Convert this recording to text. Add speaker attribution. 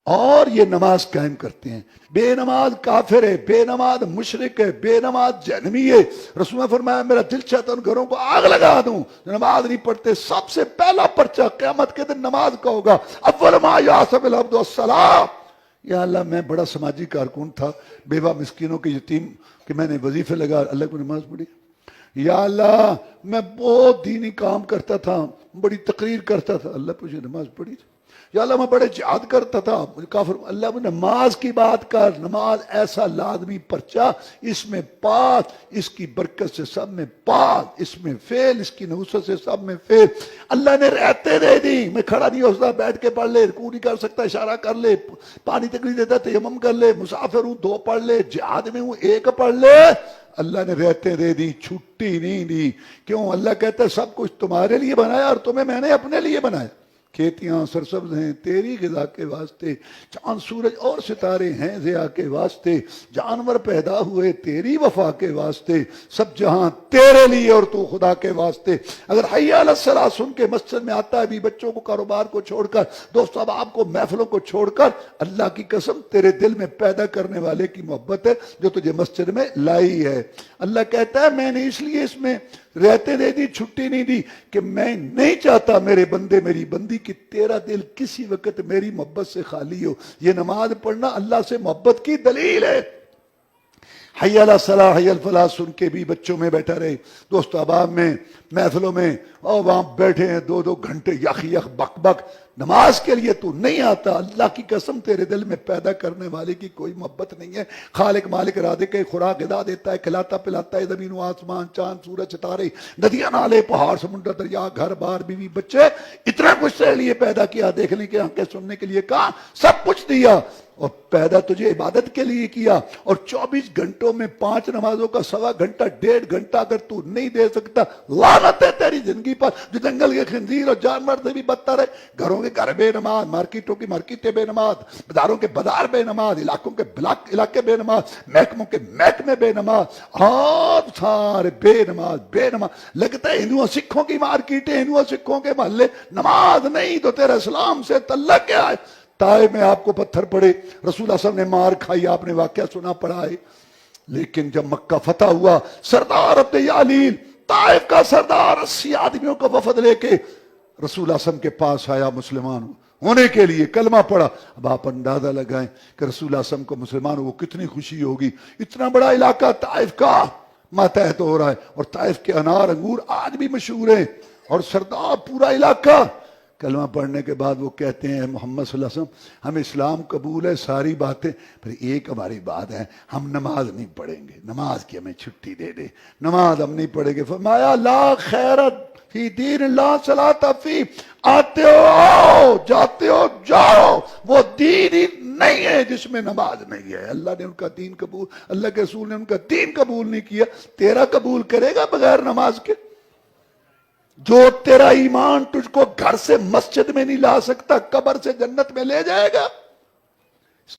Speaker 1: اور یہ نماز قائم کرتے ہیں. بے نماز کافر ہے، بے نماز مشرک ہے، بے نماز جہنمی ہے. رسول نے فرمایا میرا دل چاہتا ان گھروں کو آگ لگا دوں نماز نہیں پڑھتے. سب سے پہلا پرچہ قیامت کے دن نماز کا ہوگا. اول ما یحسب العبد الصلاۃ. یا اللہ میں بڑا سماجی کارکن تھا، بیوہ مسکینوں کے یتیم کہ میں نے وظیفے لگا، اللہ کو نماز پڑھی. یا اللہ میں بہت دینی کام کرتا تھا، بڑی تقریر کرتا تھا، اللہ مجھے نماز پڑھی. یا اللہ میں بڑے جہاد کرتا تھا، مجھے کافر. اللہ میں نماز کی بات کر. نماز ایسا لازمی پرچہ، اس میں پاک، اس کی برکت سے سب میں پاک، اس میں فیل، اس کی نحوست سے سب میں فیل. اللہ نے رہتے دے دی. میں کھڑا نہیں ہو سکتا، بیٹھ کے پڑھ لے. رکوع نہیں کر سکتا، اشارہ کر لے. پانی تک نہیں دیتا، تیمم کر لے. مسافر ہوں 2 پڑھ لے. جہاد میں ہوں 1 پڑھ لے. اللہ نے رہتے دے دی، چھٹی نہیں دی. کیوں؟ اللہ کہتا ہے سب کچھ تمہارے لیے بنایا اور تمہیں میں نے اپنے لیے بنایا. کھیتیاں سرسبز ہیں تیری غذا کے واسطے، چاند سورج اور ستارے ہیں ضیاء کے واسطے، جانور پیدا ہوئے تیری وفا کے واسطے، سب جہاں تیرے لیے اور تو خدا کے واسطے. اگر حی علی الصلاۃ سن کے مسجد میں آتا ہے بھی، بچوں کو کاروبار کو چھوڑ کر، دوست احباب کو محفلوں کو چھوڑ کر، اللہ کی قسم تیرے دل میں پیدا کرنے والے کی محبت ہے جو تجھے مسجد میں لائی ہے. اللہ کہتا ہے میں نے اس لیے اس میں رہتے دے دی، چھٹی نہیں دی کہ میں نہیں چاہتا میرے بندے میری بندی کہ تیرا دل کسی وقت میری محبت سے خالی ہو. یہ نماز پڑھنا اللہ سے محبت کی دلیل ہے. حی علی الصلاۃ حی علی الفلاح سن کے بھی بچوں میں بیٹھا رہے، دوست احباب میں، محفلوں میں، اور وہاں بیٹھے ہیں 2 گھنٹے یخ یخ بک بک. نماز کے لیے تو نہیں آتا. اللہ کی قسم تیرے دل میں پیدا کرنے والے کی کوئی محبت نہیں ہے. خالق مالک رازق ہے، خوراک غذا دیتا ہے، کھلاتا پلاتا ہے، زمین و آسمان، چاند سورج ستارے، ندیاں نالے پہاڑ سمندر دریا گھر بار بیوی بچے، اتنا کچھ تیرے لیے پیدا کیا. دیکھنے کے آنکھیں، سننے کے لیے کہاں، سب کچھ دیا. اور پیدا تجھے عبادت کے لیے کیا. اور 24 گھنٹوں میں 5 نمازوں کا 1.25 گھنٹہ 1.5 گھنٹہ اگر تو نہیں دے سکتا، لعنت ہے تیری زندگی پر جو جنگل کے خنزیر اور جانور سے بھی بدتر ہے. گھروں کے گھر بے نماز، مارکیٹوں کی مارکیٹیں بے نماز، بازاروں کے بازار بے نماز، علاقوں کے علاقے بے نماز، محکموں کے محکمے بے نماز، اور سارے بے نماز بے نماز. لگتا ہے ہندوؤں سکھوں کی مارکیٹیں، ہندوؤں سکھوں کے محلے. نماز نہیں تو تیرا اسلام سے تعلق کیا ہے؟ طائف میں آپ کو پتھر پڑے، رسول اللہ صلی اللہ علیہ وسلم نے مار کھائی، آپ نے واقعہ سنا پڑا ہے. لیکن جب مکہ فتح ہوا، سردار ابن یعلیل، طائف کا سردار، 80 آدمیوں کا وفد لے کے رسول اللہ صلی اللہ علیہ وسلم کے پاس آیا مسلمان ہونے کے لیے، کلمہ پڑھا. اب آپ اندازہ لگائیں کہ رسول اللہ صلی اللہ علیہ وسلم کو مسلمان ہو کتنی خوشی ہوگی. اتنا بڑا علاقہ طائف کا ماتحت ہو رہا ہے، اور طائف کے انار انگور آج بھی مشہور ہیں، اور سردار پورا علاقہ. کلمہ پڑھنے کے بعد وہ کہتے ہیں محمد صلی اللہ علیہ وسلم ہمیں اسلام قبول ہے ساری باتیں، پھر ایک ہماری بات ہے، ہم نماز نہیں پڑھیں گے، نماز کی ہمیں چھٹی دے دے، نماز ہم نہیں پڑھیں گے. فرمایا لا خیرت فی دین اللہ صلاۃ فی. آتے ہو آؤ، جاتے ہو جاؤ، وہ دین ہی نہیں ہے جس میں نماز نہیں ہے. اللہ نے ان کا دین قبول، اللہ کے رسول نے ان کا دین قبول نہیں کیا. تیرا قبول کرے گا بغیر نماز کے؟ جو تیرا ایمان تجھ کو گھر سے مسجد میں نہیں لا سکتا، قبر سے جنت میں لے جائے گا.